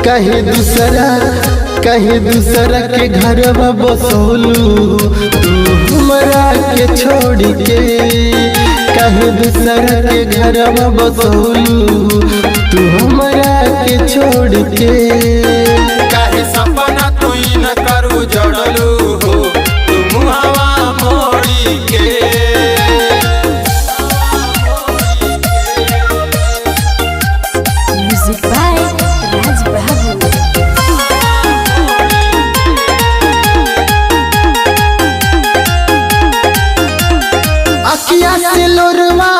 कहीं दूसरा के घर बसोलू तू हमरा के छोड़ के। कहीं दूसरा के घर बसोलू तू हमरा के छोड़ के। काहे सपना तू न करू जड़लू हो तू मुहावा मोड़ी के। Music by Raj Babu। अखिया से लोरवा